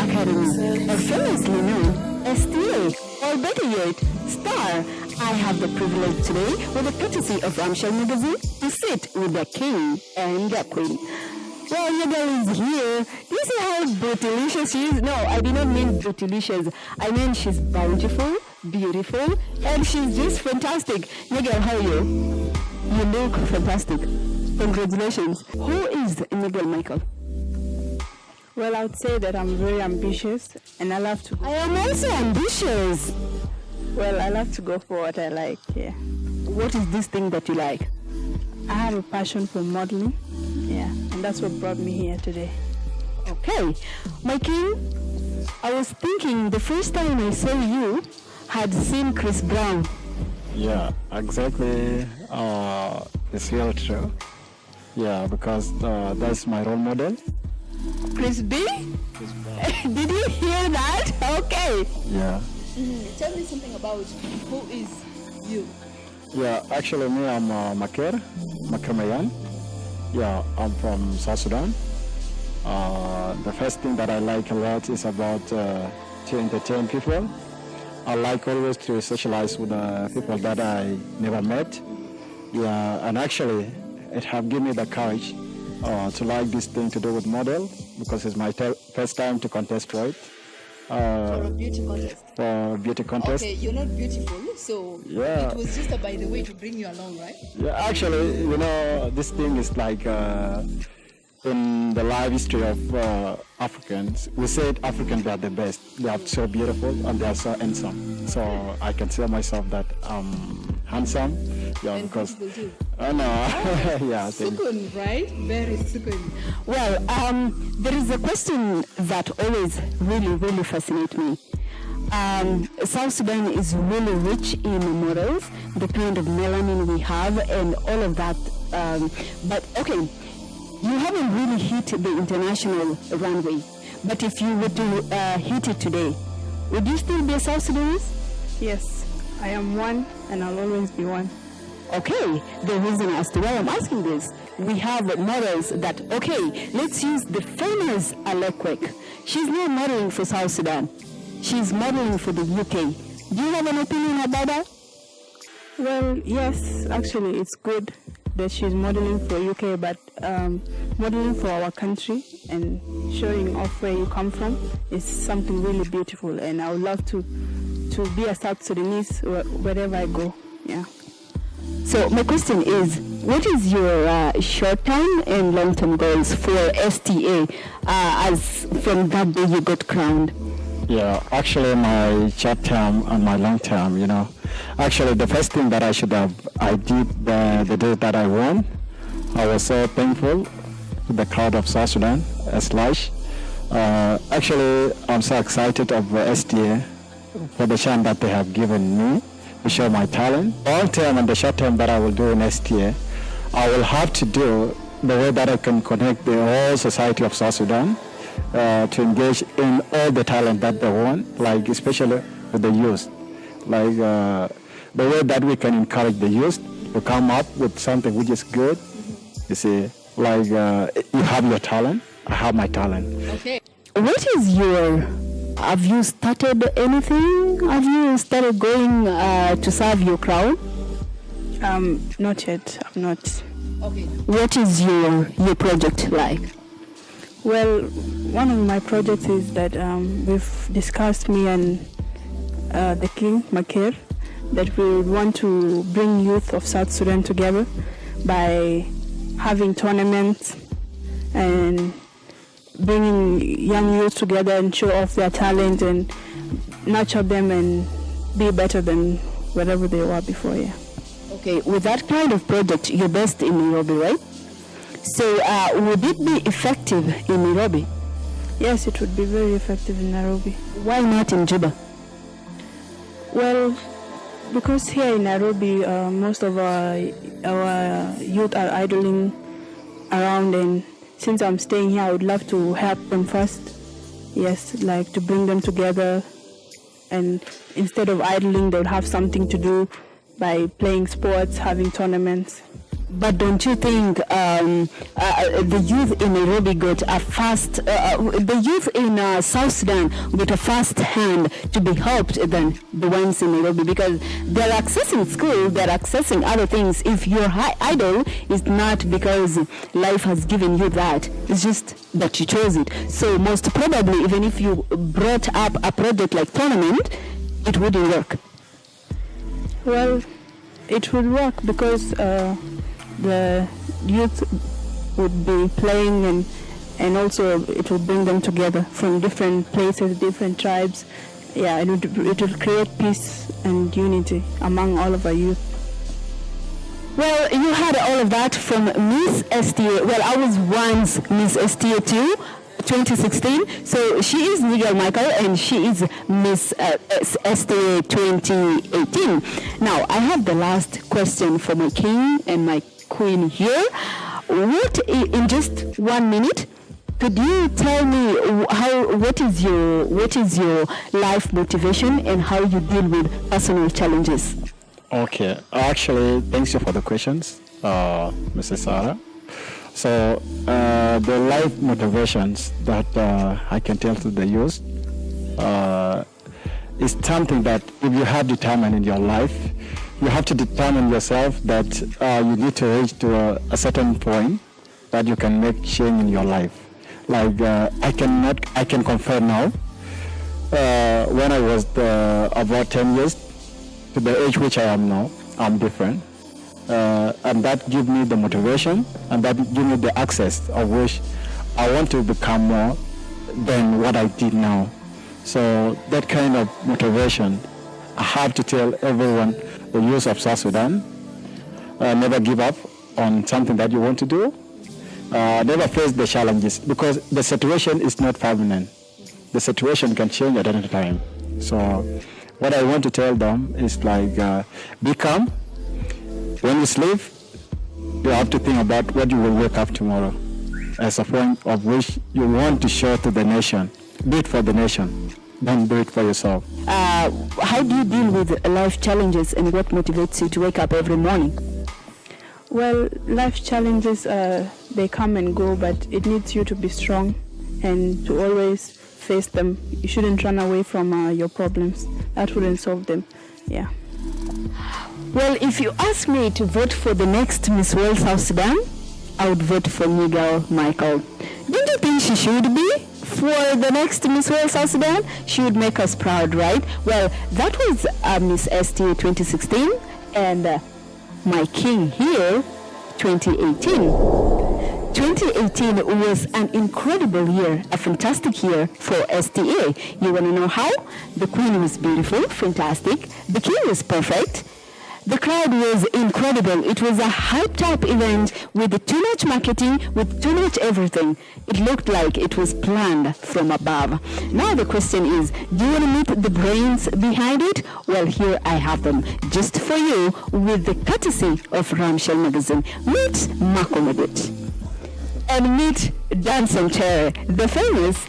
Academy, or famously known S.T.A, or better yet, STAR. I have the privilege today, with the courtesy of Ramciel magazine, to sit with the king and the queen. Well, your girl is here. Do you see how bootylicious she is? No, I did not mean bootylicious. I mean she's bountiful, beautiful, and she's just fantastic. Nigel, how are you? You look fantastic. Congratulations. Who is Nigel Michael? Well, I would say that I'm very ambitious, and I love to. I am also ambitious. Well, I love to go for what I like, yeah. What is this thing that you like? I have a passion for modeling, yeah, and that's what brought me here today. Okay. My king, I was thinking the first time I saw you, had seen Chris Brown. Yeah, exactly. It's real true. Yeah, because that's my role model. Chris B? Chris Brown. Did you hear that? Okay. Yeah. Tell me something about who is you. Yeah, actually me, I'm Makir Mayan. Yeah, I'm from South Sudan. The first thing that I like a lot is about to entertain people. I like always to socialize with people that I never met. Yeah, and actually it have given me the courage to like this thing to do with model, because it's my first time to contest for it. For a beauty contest. For a beauty contest. Okay, you're not beautiful, so yeah. It was just a by the way to bring you along, right? Yeah, actually, this thing is like in the life history of Africans, we said Africans are the best. They are so beautiful and they are so handsome. So I can say myself that I'm handsome. Yeah, and because too. I know. Yeah. Sukun, right? Very sukun. Well, there is a question that always really fascinates me. South Sudan is really rich in models, the kind of melanin we have and all of that. But okay, you haven't really hit the international runway. But if you were to hit it today, would you still be a South Sudanese? Yes, I am one, and I'll always be one. Okay, the reason as to why I'm asking this, we have models that, okay, let's use the famous Alekwek. She's not modeling for South Sudan. She's modeling for the UK. Do you have an opinion about that? Well, yes, actually it's good that she's modeling for UK, but modeling for our country and showing off where you come from is something really beautiful, and I would love to be a South Sudanese wherever I go, yeah. So my question is, what is your short-term and long-term goals for S.T.A. As from that day you got crowned? Yeah, actually my short term and my long term, Actually the first thing that I did the day that I won, I was so thankful to the crowd of South Sudan as large. Actually, I'm so excited of S.T.A. for the chance that they have given me to show my talent. Long term and the short term that I will do in S.T.A., I will have to do the way that I can connect the whole society of South Sudan to engage in all the talent that they want, like especially with the youth. Like the way that we can encourage the youth to come up with something which is good. You see, like you have your talent, I have my talent. Okay. What is have you started anything? Have you started going to serve your crowd? Not yet, I'm not. Okay. What is your project like? Well, one of my projects is that we've discussed, me and the King, Makir, that we would want to bring youth of South Sudan together by having tournaments and bringing young youth together and show off their talent and nurture them and be better than whatever they were before, yeah. Okay, with that kind of project, you're based in Nairobi, right? So would it be effective in Nairobi? Yes, it would be very effective in Nairobi. Why not in Juba? Well, because here in Nairobi, most of our youth are idling around, and since I'm staying here, I would love to help them first. Yes, like to bring them together, and instead of idling, they'll have something to do by playing sports, having tournaments. But don't you think the youth in Nairobi got a the youth in South Sudan got a fast hand to be helped than the ones in Nairobi? Because they're accessing school, they're accessing other things. If you're idle, it's not because life has given you that. It's just that you chose it. So most probably, even if you brought up a project like tournament, it wouldn't work. Well, it would work because the youth would be playing and also it would bring them together from different places, different tribes. Yeah, it would create peace and unity among all of our youth. Well, you had all of that from Miss S.T.A. Well, I was once Miss S.T.A. too, 2016. So she is Nigel Michael and she is Miss S.T.A. 2018. Now, I have the last question for my king and my queen here. What, in just 1 minute, could you tell me what is your life motivation and how you deal with personal challenges? Okay, actually, thanks you for the questions, Mrs. Asara. So, the life motivations that I can tell to the youth is something that if you have determined in your life, you have to determine yourself that you need to reach to a certain point that you can make change in your life. Like I can confirm now, when I was about 10 years to the age which I am now, I'm different. And that gives me the motivation and that gives me the access of which I want to become more than what I did now. So that kind of motivation, I have to tell everyone, the youth of South Sudan, never give up on something that you want to do. Never face the challenges because the situation is not permanent. The situation can change at any time. So what I want to tell them is like, be calm. When you sleep, you have to think about what you will wake up tomorrow as a point of which you want to show to the nation. Do it for the nation. Don't do it for yourself. How do you deal with life challenges and what motivates you to wake up every morning? Well, life challenges, they come and go, but it needs you to be strong and to always face them. You shouldn't run away from your problems. That wouldn't solve them. Yeah. Well, if you ask me to vote for the next Miss World South Sudan, I would vote for Nigel Michael. Don't you think she should be for the next Miss World South Sudan? She would make us proud, right? Well, that was Miss S.T.A. 2016 and my king here, 2018. 2018 was an incredible year, a fantastic year for S.T.A. You want to know how? The queen was beautiful, fantastic. The king was perfect. The crowd was incredible. It was a hyped up event with too much marketing, with too much everything. It looked like it was planned from above. Now the question is, do you want to meet the brains behind it? Well, here I have them, just for you, with the courtesy of Ramciel magazine. Meet Marco Medit. And meet Danson Cherry, the famous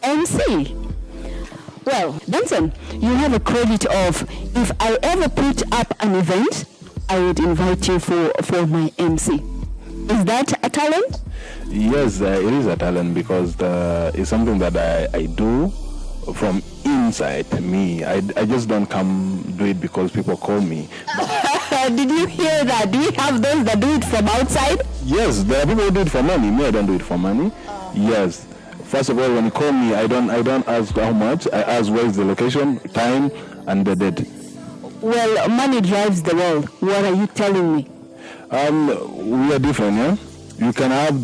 MC. Well, Danson, you have a credit of, if I ever put up an event, I would invite you for my MC. Is that a talent? Yes, it is a talent because it's something that I do from inside me. I just don't come do it because people call me. Did you hear that? Do you have those that do it from outside? Yes, there are people who do it for money. Me, I don't do it for money. Yes. First of all, when you call me, I don't ask how much. I ask where is the location, time, and the date. Well, money drives the world. What are you telling me? We are different, yeah. You can have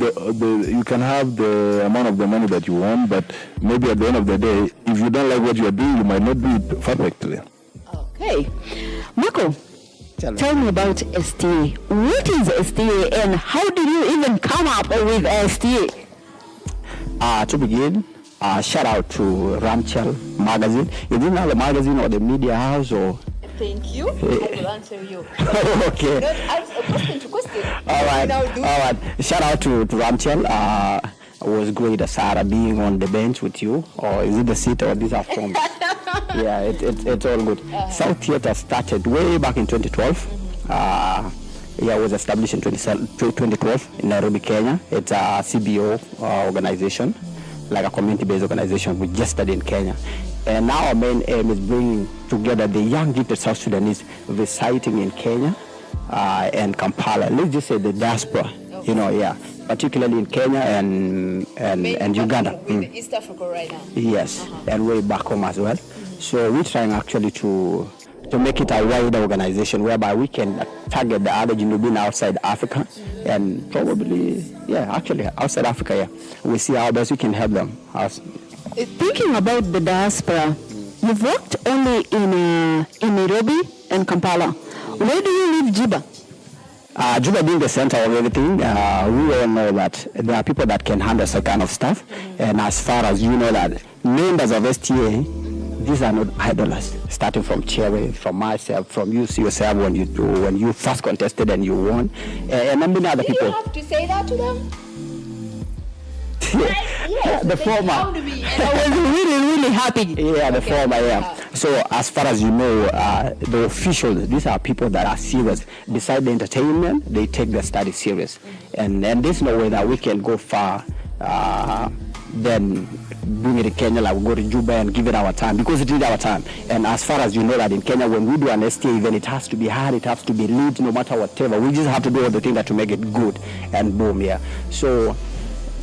the amount of the money that you want, but maybe at the end of the day, if you don't like what you are doing, you might not do it perfectly. Okay, Marco, tell me about S.T.A. What is S.T.A. and how did you even come up with S.T.A.? To begin, shout out to Ramciel magazine. Is it now the magazine or the media house or? Thank you. I will answer you. Okay. Not answer question to question. All right. Shout out to Ramciel. It was great, Asara, being on the bench with you. Or is it the seat or these are forms? Yeah, it's all good. South Theatre started way back in 2012. Yeah, it was established in 2012 in Nairobi, Kenya. It's a CBO organization, like a community-based organization registered in Kenya. And now our main aim is bringing together the young gifted South Sudanese residing in Kenya and Kampala. Let's just say the diaspora, you know, yeah, particularly in Kenya and Uganda. In East Africa right now. Yes, and way back home as well. So we're trying actually to make it a wider organization whereby we can target the other Junubin outside Africa and probably, yeah, actually outside Africa, yeah. We see how best we can help them. Thinking about the diaspora, you've worked only in Nairobi and Kampala. Where do you live, Juba? Juba being the center of everything, we all know that there are people that can handle such kind of stuff. And as far as you know that members of STA, these are not idlers. Starting from Cherry, from myself, from you yourself when you first contested and you won, and many other people. You have to say that to them. Yes, the former. I was really happy. Yeah, the former, yeah. So as far as you know, the officials, these are people that are serious. Beside the entertainment, they take their study serious. And there's no way that we can go far then bring it to Kenya, like we go to Juba and give it our time, because it is our time. And as far as you know that in Kenya, when we do an STA event, it has to be hard, it has to be lit, no matter whatever. We just have to do all the things that to make it good, and boom, yeah. So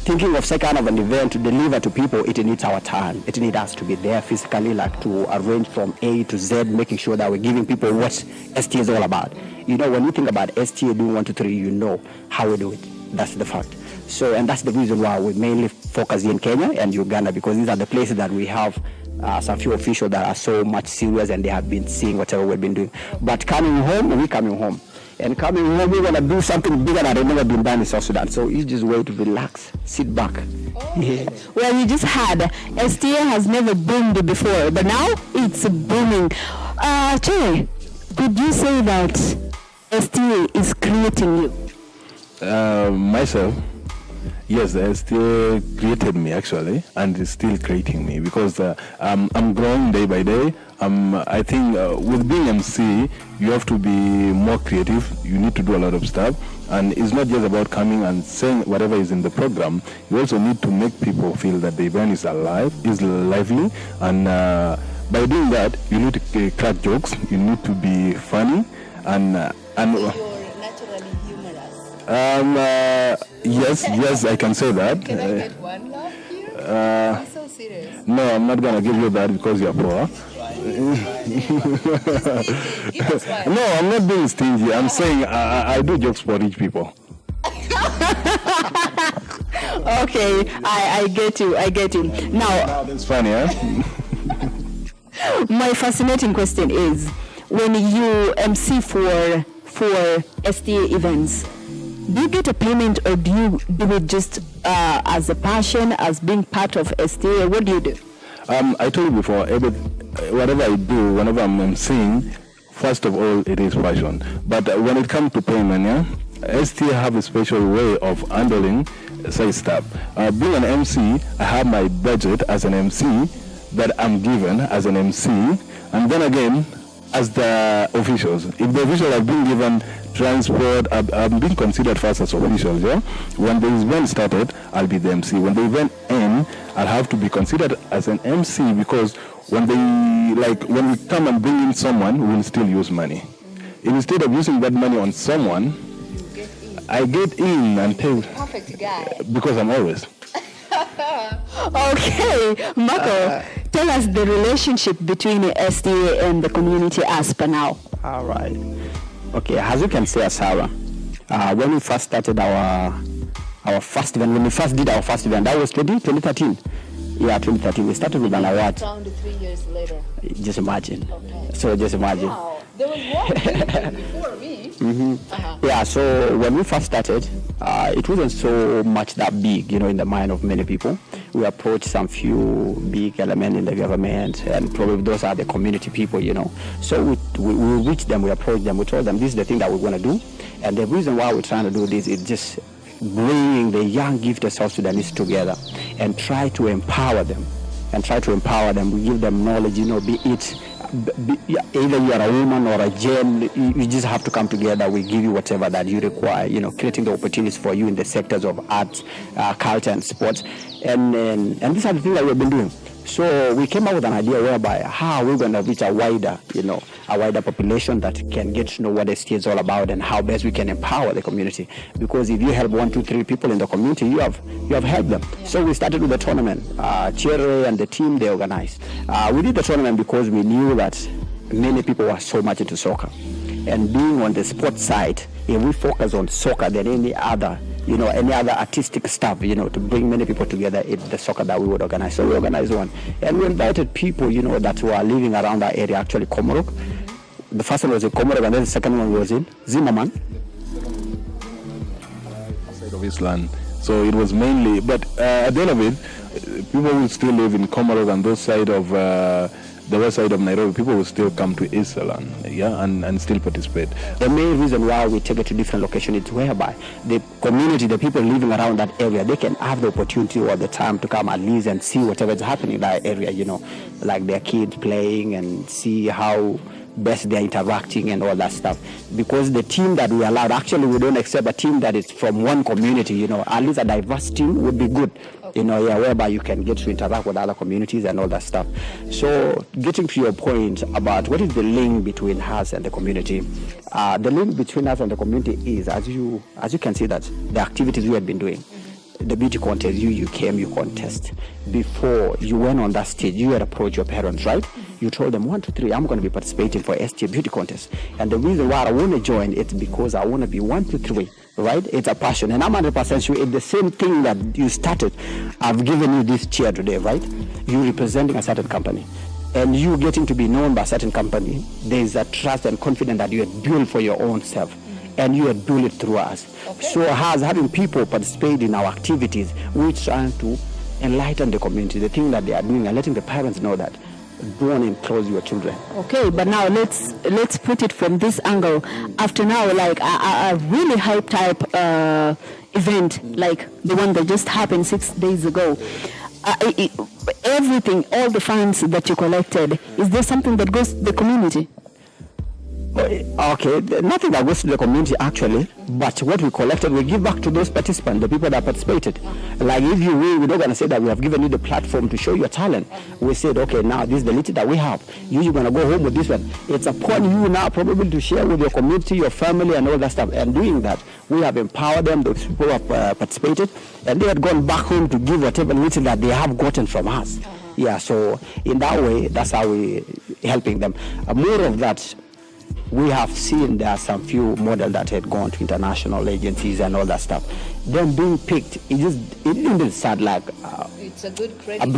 thinking of such kind of an event to deliver to people, it needs our time. It needs us to be there physically, like to arrange from A to Z, making sure that we're giving people what STA is all about. You know, when you think about STA doing 1, 2, 3, you know how we do it. That's the fact. So, and that's the reason why we mainly focus in Kenya and Uganda, because these are the places that we have some few officials that are so much serious and they have been seeing whatever we've been doing. But coming home, we're coming home. And coming home, we're going to do something bigger that has never been done in South Sudan. So you just wait, relax, sit back. Yeah. Well, you just had, STA has never boomed before, but now it's booming. Che, could you say that STA is creating you? Myself, yes, the STA created me actually, and is still creating me, because I'm growing day by day. I think with being MC, you have to be more creative. You need to do a lot of stuff, and it's not just about coming and saying whatever is in the program. You also need to make people feel that the event is alive, is lively, and by doing that, you need to crack jokes. You need to be funny, and You're naturally humorous. yes, I can say that. Can I get one laugh here? I'm so serious. No, I'm not gonna give you that because you're poor. No, I'm not being stingy. I'm saying I do jokes for rich people. Okay, I get you. Now That's funny, huh? my fascinating question is, when you MC for STA events, do you get a payment, or do you do it just as a passion, as being part of STA? What do you do? I told you before, whatever I do, whenever I'm emceeing, first of all, it is passion. But when it comes to payment, yeah, STA have a special way of handling such stuff. Being an MC, I have my budget as an MC that I'm given as an MC, and then again, as the officials. If the officials have been given transport, I'm being considered first as officials, yeah? When the event started, I'll be the MC. When the event ends, I'll have to be considered as an MC, because when we come and bring in someone, we'll still use money. Instead of using that money on someone, I get in and tell, Perfect guy. because I'm always. Okay, Marco, tell us the relationship between STA and the community ASPA now. All right. Okay, as you can see, Asara, when we first started our first event, when we first did our first event, that was 2013. Yeah, 2013. We started with an award. Found 3 years later. Just imagine. Okay. So just imagine. Wow, there was one before me. Yeah, so when we first started, it wasn't so much that big, in the mind of many people. We approached some few big elements in the government, and probably those are the community people, So we reached them, we approached them, we told them this is the thing that we want to do. And the reason why we're trying to do this is just bringing the young gifted South Sudanese together and try to empower them. We give them knowledge, be it either you are a woman or a gen, you just have to come together. We give you whatever that you require, creating the opportunities for you in the sectors of arts, culture, and sports. And these are the things that we've been doing. So we came up with an idea whereby how we're going to reach a wider population that can get to know what STA is all about and how best we can empower the community. Because if you help 1, 2, 3 people in the community, you have helped them. Yeah. So we started with the tournament. Thierry and the team, they organized. We did the tournament because we knew that many people were so much into soccer. And being on the sports side, if we focus on soccer than any other artistic stuff, to bring many people together, it's the soccer that we would organize. So we organized one. And we invited people, that were living around our area, actually Komorok. The first one was in Komorok, and then the second one was in Zimmerman. Outside of Island. So it was mainly, but at the end of it, people will still live in Komorok and those side of the west side of Nairobi. People will still come to Island, and still participate. The main reason why we take it to different locations is whereby the community, the people living around that area, they can have the opportunity or the time to come at least and see whatever is happening in that area, like their kids playing and see how best they're interacting and all that stuff. Because the team that we allowed, actually we don't accept a team that is from one community, at least a diverse team would be good. Whereby you can get to interact with other communities and all that stuff. So getting to your point about what is the link between us and the community, the link between us and the community is, as you can see, that the activities we have been doing. The beauty contest, you came, you contest. Before you went on that stage, you had approached your parents, right? You told them, 1, 2, 3, I'm going to be participating for STA beauty contest. And the reason why I want to join, it's because I want to be 1, 2, 3, right? It's a passion. And I'm 100% sure it's the same thing that you started. I've given you this chair today, right? You representing a certain company. And you getting to be known by a certain company, there's a trust and confidence that you had built for your own self. And you had built it through us. Okay. So as having people participate in our activities, we're trying to enlighten the community, the thing that they are doing, and letting the parents know that don't enclose your children. Okay, but now let's put it from this angle. After now, like a really hype type event, like the one that just happened 6 days ago. Everything, all the funds that you collected, is there something that goes to the community? Okay, nothing that goes to the community actually, but what we collected, we give back to those participants, the people that participated. Like if you will, we're not going to say that we have given you the platform to show your talent. We said, okay, now this is the little that we have. You're going to go home with this one. It's upon you now probably to share with your community, your family, and all that stuff. And doing that, we have empowered them, those people who have participated, and they had gone back home to give whatever little that they have gotten from us. Yeah, so in that way, that's how we helping them. More of that, we have seen there are some few models that had gone to international agencies and all that stuff. Them being picked, it didn't start like it's a good credit.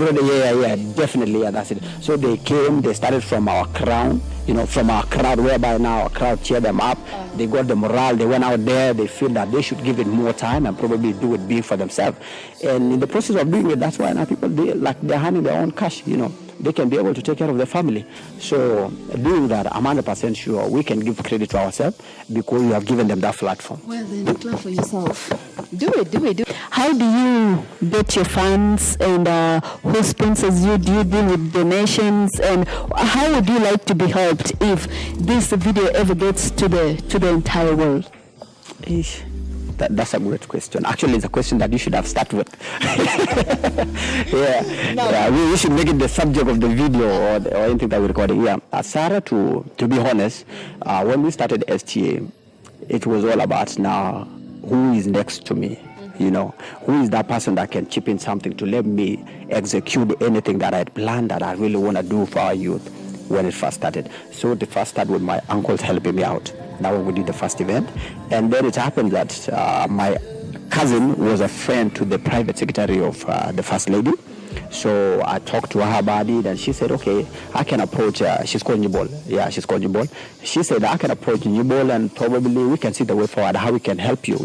Definitely, that's it. So they came, they started from our crown, from our crowd, whereby now our crowd cheered them up. They got the morale, they went out there, they feel that they should give it more time and probably do it big for themselves. And in the process of doing it, that's why now people, they're handing their own cash, they can be able to take care of their family. So doing that, I'm 100% sure we can give credit to ourselves because we have given them that platform. Well, then clap for yourself. Do it. How do you get your funds, and who sponsors you? Do you deal with donations? And how would you like to be helped if this video ever gets to the entire world? That's a great question. Actually, it's a question that you should have started with. We should make it the subject of the video or anything that we recorded. Yeah, Asara, to be honest, when we started STA, it was all about now who is next to me. Who is that person that can chip in something to let me execute anything that I had planned that I really want to do for our youth when it first started. So the first started with my uncles helping me out. That when we did the first event. And then it happened that my cousin was a friend to the private secretary of the First Lady. So I talked to her about it, and she said, okay, I can approach, she's called Nibol. Yeah, she's called Nibol. She said, I can approach Nibol and probably we can see the way forward, how we can help you,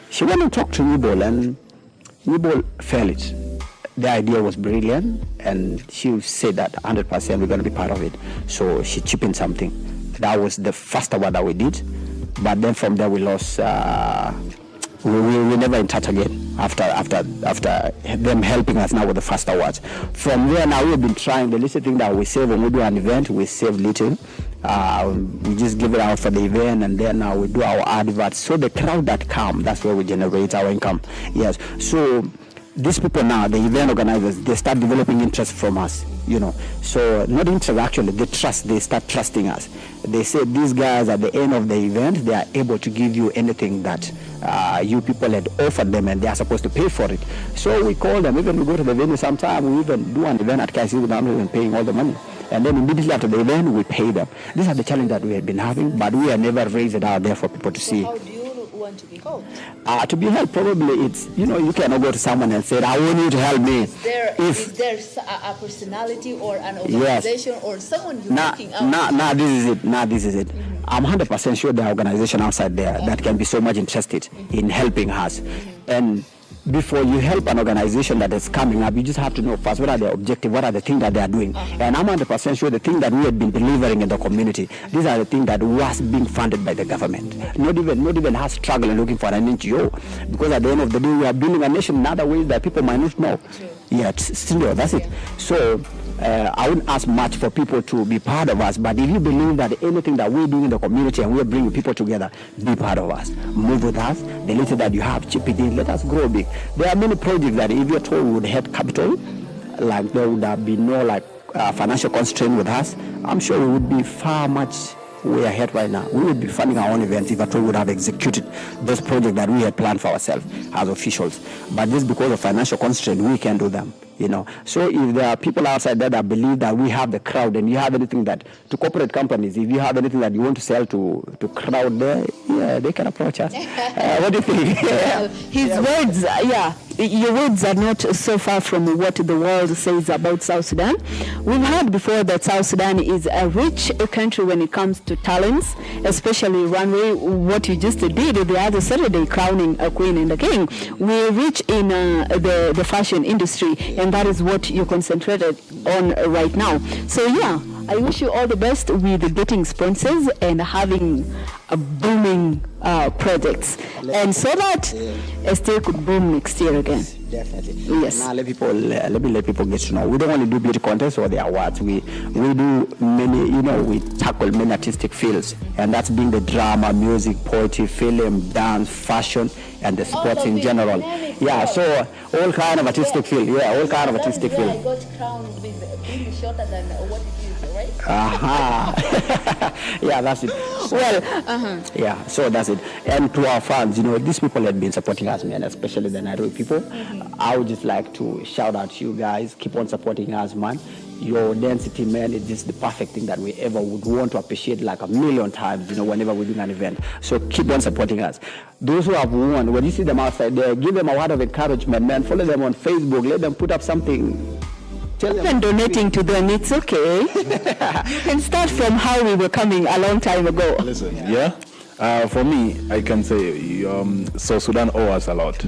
She went and talked to Nibol, and Nibol felt it. The idea was brilliant, and she said that 100% we're going to be part of it. So she chipped in something. That was the first award that we did, but then from there we lost. We never never in touch again after them helping us now with the first awards. From there now we've been trying the little thing that we save when we do an event, we save little. We just give it out for the event, and then now we do our adverts. So the crowd that come, that's where we generate our income. Yes. So these people now, the event organizers, they start developing interest from us, you know. So not interest actually, they start trusting us. They say these guys at the end of the event, they are able to give you anything that you people had offered them, and they are supposed to pay for it. So we call them, even we go to the venue sometime, we even do an event at KIC without even paying all the money. And then immediately after the event, we pay them. These are the challenges that we have been having, but we have never raised it out there for people to see. How do you want to be helped? To be helped, probably it's, you know, you cannot go to someone and say, I want you to help me. Is there a personality or an organization or someone you're looking out? This is it. Mm-hmm. I'm 100% sure there are organizations outside there that can be so much interested in helping us. And before you help an organization that is coming up, you just have to know first what are their objectives, what are the things that they are doing. And I'm 100% sure the thing that we have been delivering in the community, these are the things that was being funded by the government. Not even us struggling looking for an NGO, because at the end of the day we are building a nation in other ways that people might not know. Yeah, still that's it. So I wouldn't ask much for people to be part of us, but if you believe that anything that we're doing in the community and we're bringing people together, be part of us. Move with us. The little that you have, chip it in. Let us grow big. There are many projects that if you're told would have capital, like there would have been no financial constraint with us, I'm sure we would be far much way ahead right now. We would be funding our own events if at all we would have executed those projects that we had planned for ourselves as officials. But just because of financial constraint, we can do them. You know, so if there are people outside there that believe that we have the crowd, and you have anything that to corporate companies, if you have anything that you want to sell to crowd there, yeah, they can approach us. What do you think? His words, your words are not so far from what the world says about South Sudan. We've heard before that South Sudan is a rich country when it comes to talents, especially runway. What you just did the other Saturday, crowning a queen and a king. We're rich in the fashion industry, and that is what you concentrated on right now. So yeah, I wish you all the best with getting sponsors and having a booming projects, and so that S.T.A could boom next year again. Definitely. Yes. Now let me let people get to know. We don't only do beauty contests or the awards. We do many, we tackle many artistic fields, and that's being the drama, music, poetry, film, dance, fashion, and the sports in general. Yeah, so all kind of artistic field. Yeah, all kind of artistic field. I got crowned with being shorter than what it is, right? Yeah, that's it. Well, yeah, so that's it. And to our fans, these people have been supporting us, man, especially the Nairobi people. I would just like to shout out to you guys. Keep on supporting us, man. Your density, man, is just the perfect thing that we ever would want to appreciate like a million times, whenever we do an event. So keep on supporting us. Those who have won, when you see them outside there, give them a word of encouragement, man. Follow them on Facebook. Let them put up something. Tell them. Even donating to them, it's okay. You can start from how we were coming a long time ago. Listen, for me, I can say South Sudan owes us a lot.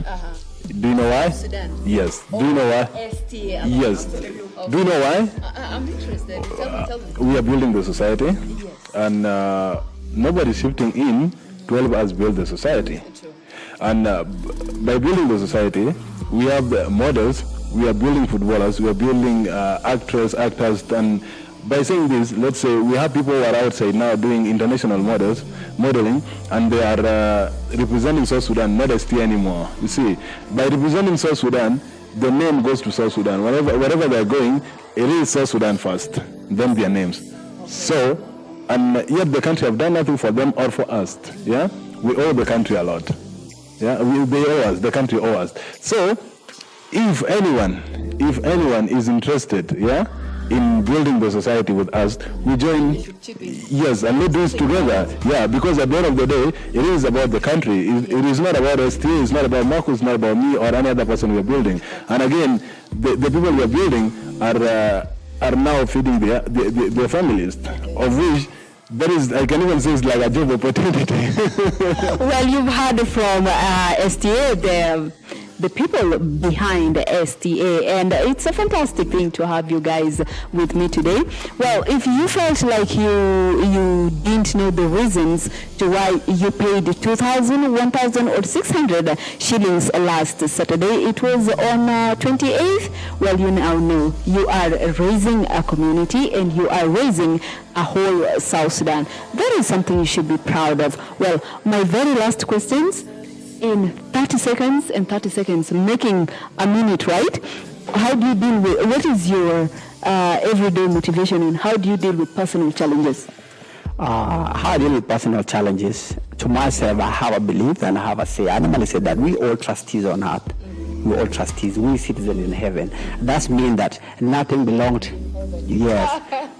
Do you know why? Sudan. Yes. Do you know why? S.T.A. Yes. Do you know why? I'm interested. Tell me. We are building the society, and nobody's shifting in to help us build the society. And by building the society, we have the models, we are building footballers, we are building actors, and by saying this, let's say we have people who are outside now doing international modeling, and they are representing South Sudan, not S.T.A anymore. You see, by representing South Sudan, the name goes to South Sudan. Wherever they're going, it is South Sudan first, then their names. So, and yet the country have done nothing for them or for us. Yeah, we owe the country a lot. Yeah, they owe us, the country owe us. So, if anyone is interested, in building the society with us, we join, yes, and let's do this together, because at the end of the day, it is about the country. It is not about S.T.A, it's not about Marcus, it's not about me or any other person we are building. And again, the people we are building are now feeding their families, of which that is, I can even say it's like a job opportunity. Well, you've heard from S.T.A, the people behind S.T.A. And it's a fantastic thing to have you guys with me today. Well, if you felt like you didn't know the reasons to why you paid 2,000, 1,000 or 600 shillings last Saturday, it was on 28th, well, you now know you are raising a community and you are raising a whole South Sudan. That is something you should be proud of. Well, my very last questions in 30 seconds, making a minute, right? How do you deal with, what is your everyday motivation and how do you deal with personal challenges? How I deal with personal challenges, to myself, I have a belief and I have a say. I normally say that we all trustees on earth. We all trustees, we citizens in heaven. That means that nothing belongs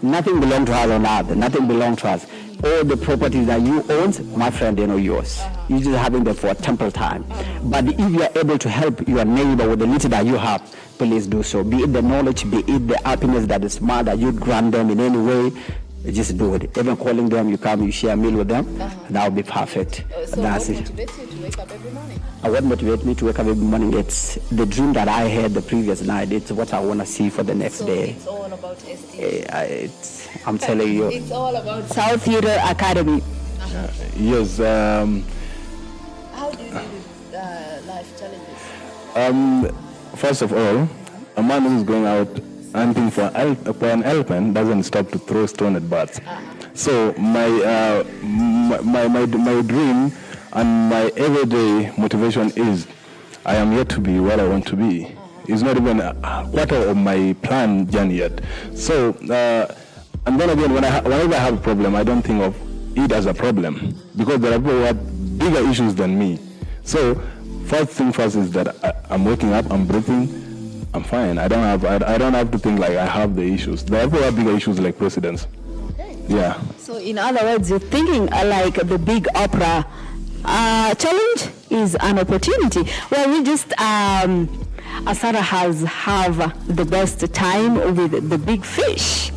nothing belongs to us on earth, nothing belongs to us. All the properties that you own, my friend, they're not yours. You're just having them for a temporary time. But if you are able to help your neighbor with the little that you have, please do so. Be it the knowledge, be it the happiness that is smart, that you grant them in any way, just do it. Even calling them, you come, you share a meal with them, that would be perfect. So that's what it. motivates you to wake up every morning? What motivates me to wake up every morning, it's the dream that I had the previous night. It's what I want to see for the next day. It's all about S.T.A. I'm telling you. It's all about South Theatre Academy. Yes. How do you deal with life challenges? First of all, a man who's going out hunting for an elephant doesn't stop to throw stone at birds. So my dream and my everyday motivation is I am yet to be what I want to be. It's not even a quarter of my plan journey yet. So and then again, whenever I have a problem, I don't think of it as a problem because there are people who have bigger issues than me. So first thing first is that I'm waking up, I'm breathing, I'm fine. I don't have to think like I have the issues. There are people who have bigger issues like presidents. Okay. Yeah. So in other words, you're thinking like the big opera challenge is an opportunity. Well, we just Asara have the best time with the big fish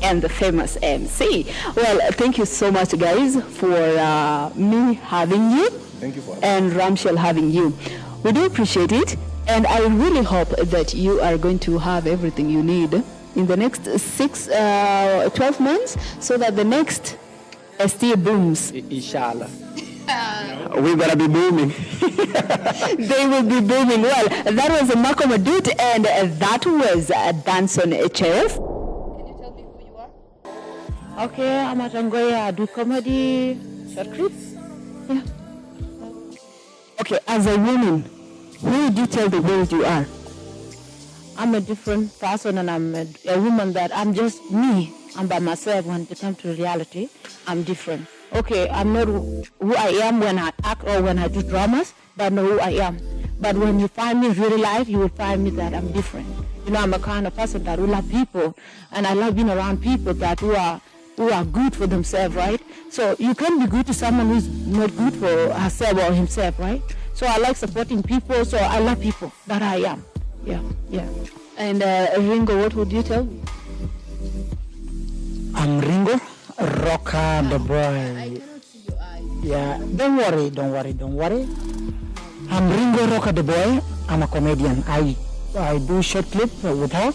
and the famous MC. Well, thank you so much, guys, for me having you. Thank you for and Ramciel having you. We do appreciate it, and I really hope that you are going to have everything you need in the next 12 months, so that the next S.T.A. booms. Inshallah. We're going to be booming. They will be booming. Well, that was Marco Madut, and that was Danson Chef. Can you tell me who you are? Okay, I'm at Angoya. I do comedy, short clips. Yeah. Okay, as a woman, who would you tell the world you are? I'm a different person, and I'm a woman that I'm just me. I'm by myself. When it comes to reality, I'm different. Okay, I'm not who I am when I act or when I do dramas, but I know who I am. But when you find me in real life, you will find me that I'm different. You know, I'm a kind of person that will love people, and I love being around people that who are good for themselves, right? So you can be good to someone who's not good for herself or himself, right? So I like supporting people, so I love people. That I am. Yeah. And Ringo, what would you tell? I'm Ringo, Rocker the boy. I cannot see your eyes. Yeah, don't worry. I'm Ringo, Rocker the boy. I'm a comedian. I do short clip with her,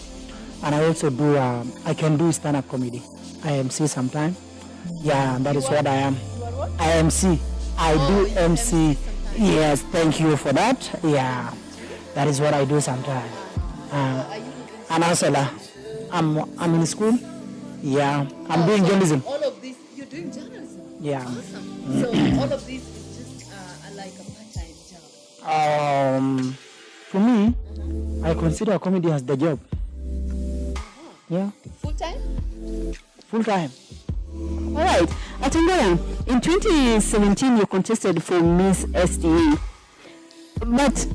and I also do. I can do stand-up comedy. I MC sometimes. Yeah, that is what I am. You are what? I MC. I do you MC. Yes, thank you for that. Yeah, that is what I do sometimes. And Asara, I'm in school. Yeah, I'm doing journalism. All of this, you're doing journalism. Yeah. Awesome. So all of this is just like a part-time job. For me, I consider comedy as the job. Yeah. Full-time? Full time. All right. Atengaya, in 2017, you contested for Miss S.T.A. But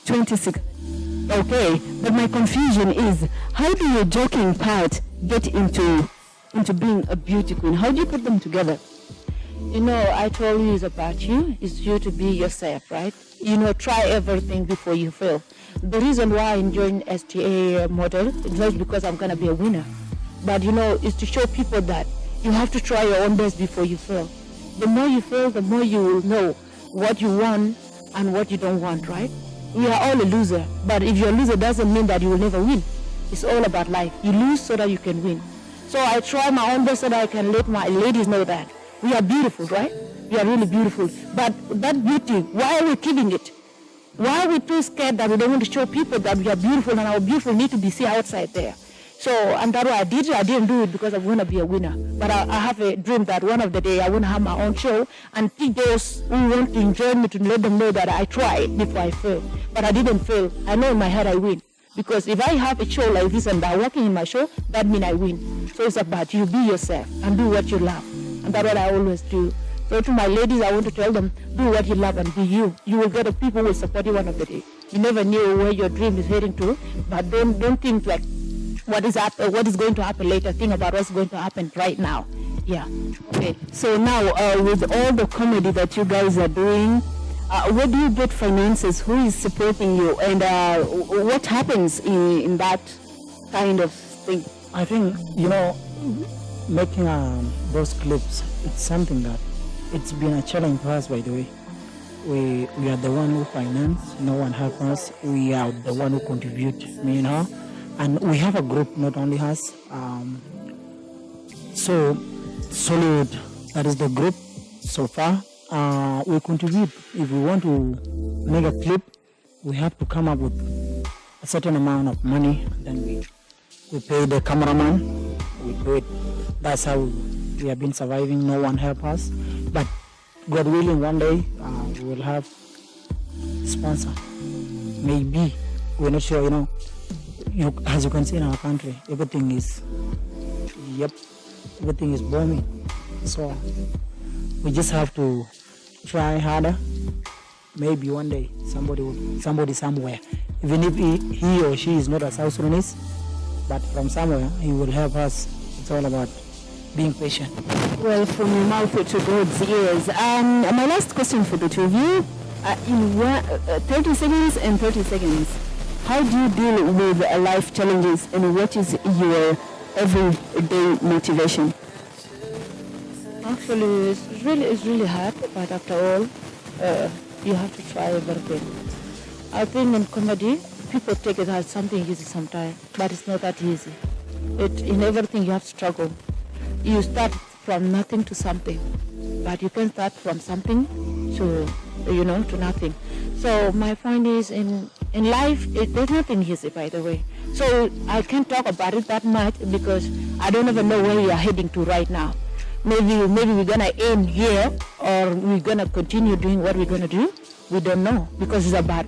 26. Okay. But my confusion is, how do your joking part get into being a beauty queen? How do you put them together? You know, I told you it's about you. It's you to be yourself, right? You know, try everything before you fail. The reason why I joined S.T.A. model is not because I'm going to be a winner. But, you know, it's to show people that you have to try your own best before you fail. The more you fail, the more you will know what you want and what you don't want, right? we are all a loser. But if you're a loser, doesn't mean that you will never win. It's all about life. You lose so that you can win. So I try my own best so that I can let my ladies know that we are beautiful, right? We are really beautiful. But that beauty, why are we keeping it? Why are we too scared that we don't want to show people that we are beautiful and our beautiful need to be seen outside there? So, and that's why I did it. I didn't do it because I want to be a winner. But I have a dream that one of the day I want to have my own show and teach those who want to enjoy me to let them know that I tried before I failed. But I didn't fail. I know in my head I win. Because if I have a show like this and I'm working in my show, that means I win. So it's about you be yourself and do what you love. And that's what I always do. So to my ladies, I want to tell them, do what you love and be you. You will get a people who will support you one of the day. You never knew where your dream is heading to, but don't think like what is going to happen later. Think about what's going to happen right now. Yeah. Okay. So now, with all the comedy that you guys are doing, where do you get finances? Who is supporting you? And what happens in that kind of thing? I think, making those clips, it's something that it's been a challenge for us, by the way. We are the one who finance, no one help us. We are the one who contribute, And we have a group, not only us. So, Solid, that is the group so far. We contribute. If we want to make a clip, we have to come up with a certain amount of money. Then we pay the cameraman. We do it. That's how we have been surviving. No one help us. But God willing, one day we will have sponsor. Maybe. We're not sure, as you can see in our country, everything is booming. So we just have to try harder. Maybe one day somebody somewhere, even if he or she is not a South Sudanese, but from somewhere, he will help us. It's all about being patient. Well, from your mouth to God's ears. My last question for the two of you, in 30 seconds and 30 seconds, how do you deal with life challenges and what is your everyday motivation? Actually, it's really hard, but after all, you have to try everything. I think in comedy, people take it as something easy sometimes, but it's not that easy. In everything you have to struggle. You start from nothing to something, but you can start from something to nothing. So my point is, in life, there's nothing easy, by the way. So I can't talk about it that much because I don't even know where we are heading to right now. Maybe we're gonna end here, or we're gonna continue doing what we're gonna do. We don't know, because it's about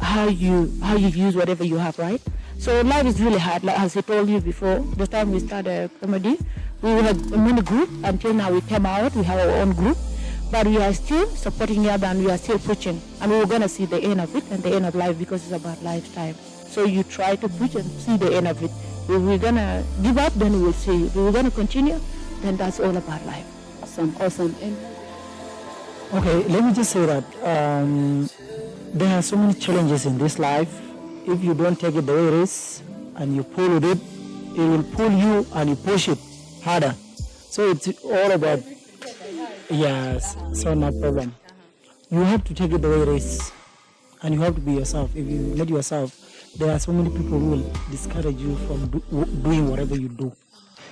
how you use whatever you have, right? So life is really hard. Like as I told you before, the time we started comedy, we had a mini group. Until now, we came out. We have our own group, but we are still supporting each other and we are still pushing. And we're gonna see the end of it and the end of life, because it's about lifetime. So you try to push and see the end of it. If we're gonna give up, then we will see. If we're gonna continue, then that's all about life. Awesome. Okay, let me just say that there are so many challenges in this life. If you don't take it the way it is and you pull with it, it will pull you and you push it harder. So it's all about, yes, so no problem. You have to take it the way it is and you have to be yourself. If you let yourself, there are so many people who will discourage you from doing whatever you do.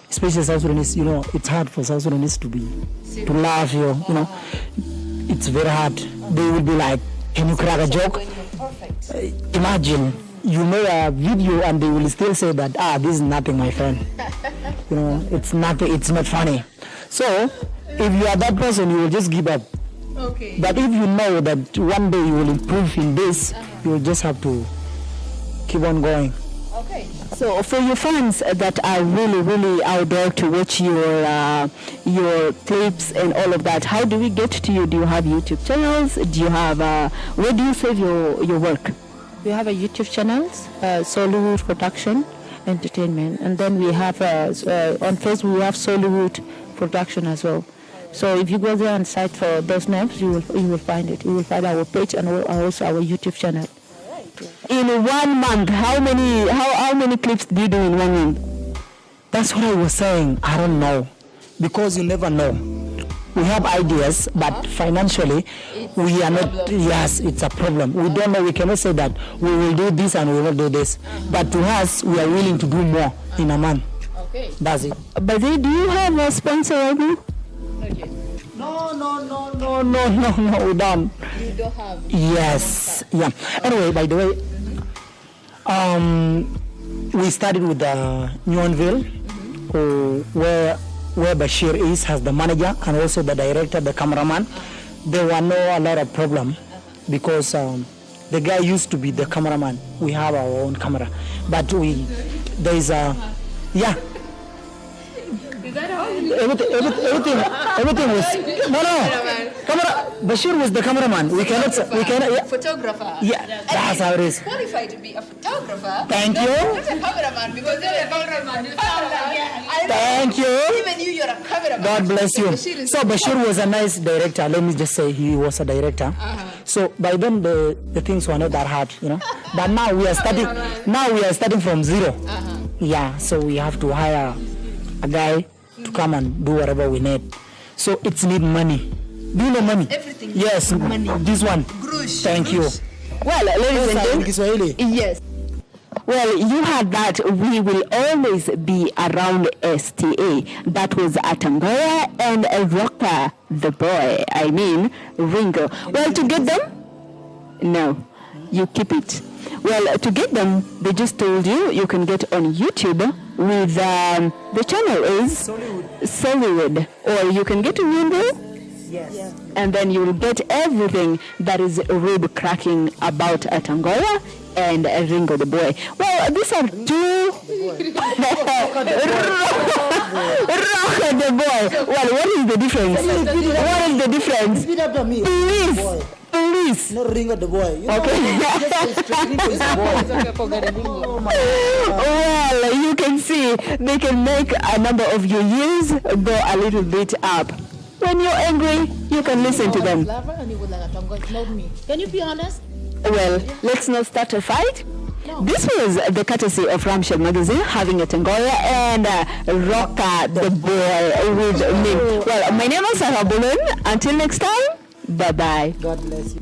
Especially South Sudanese, it's hard for South Sudanese to laugh, it's very hard. They will be like, can you crack a joke? Imagine, you make a video and they will still say that, this is nothing, my friend. It's nothing, it's not funny. So, if you are that person, you will just give up. Okay. But if you know that one day you will improve in this, you will just have to keep on going. Okay. So for your fans that are really, really out there to watch your clips and all of that, how do we get to you? Do you have YouTube channels? Do you have, where do you save your work? We have a YouTube channel, Sollywood Production Entertainment, and then we have on Facebook we have Sollywood Production as well. So if you go there and search for those names, you will find it. You will find our page and also our YouTube channel. In 1 month, how many clips do you do in 1 month? That's what I was saying. I don't know, because you never know. We have ideas, but financially, we are not, yes, it's a problem. We don't know, we cannot say that we will do this and we will not do this. But to us, we are willing to do more in a month. Okay. That's it. But do you have a sponsor, Abu? No, we don't. You don't have. Yes, yeah. Anyway, by the way, we started with the Newonville, where Bashir has the manager and also the director, the cameraman. There were a lot of problem because the guy used to be the cameraman. We have our own camera, but there is a, yeah. Everything was camera. Bashir was the cameraman. We cannot. Yeah. Photographer. Yeah, that's how it is. Qualified to be a photographer. Thank you. Not a cameraman because you're a cameraman. Thank you. Even you're a cameraman. God bless you. So Bashir was a nice director. Let me just say he was a director. So by then the things were not that hard, But now we are starting. Now we are starting from zero. Yeah. So we have to hire a guy to come and do whatever we need. So it's need money. Do you know money? Everything. Yes, money. This one. Grush. Thank you. Well, ladies and gentlemen, yes. Well, you heard that we will always be around S.T.A. That was Atangoya and Rocker, the boy. I mean, Ringo. Well, to get them? No, you keep it. Well, to get them, they just told you can get on YouTube with, the channel is Sollywood. Or you can get a window. Yes. And then you will get everything that is rib cracking about Atangoya and Ringo the boy. Well, these are two Rocker the boy. Well, what is the difference? What is the difference? Please. Not Ringo the boy. Okay. Well, you can see they can make a number of your years go a little bit up. When you're angry, you can listen to them. Can you be honest? Well, let's not start a fight. No. This was the courtesy of Ramciel magazine, having a Tangoya and Rocker the boy with me. Well, my name is Asara Bullen. Until next time, bye-bye. God bless you.